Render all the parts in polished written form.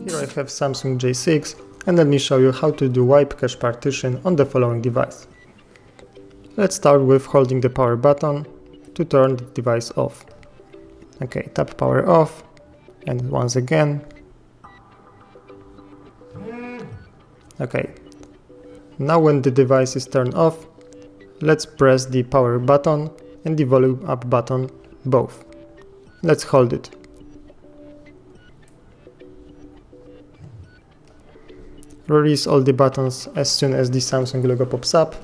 Here I have Samsung J6, and let me show you how to do wipe cache partition on the following device. Let's start with holding the power button to turn the device off. Okay, tap power off, and once again. Okay, now when the device is turned off, let's press the power button and the volume up button both. Let's hold it. Release all the buttons as soon as the Samsung logo pops up.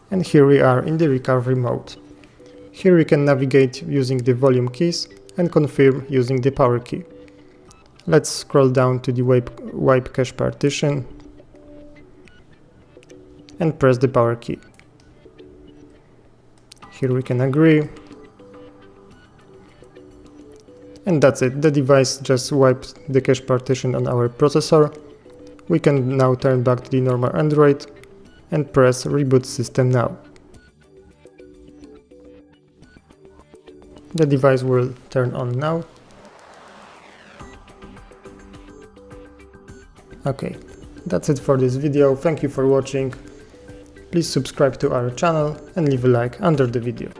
And here we are in the recovery mode. Here we can navigate using the volume keys and confirm using the power key. Let's scroll down to the wipe cache partition and press the power key. Here we can agree. And that's it, the device just wiped the cache partition on our processor. We can now turn back to the normal Android and press reboot system now. The device will turn on now. Okay, that's it for this video, thank you for watching. Please subscribe to our channel and leave a like under the video.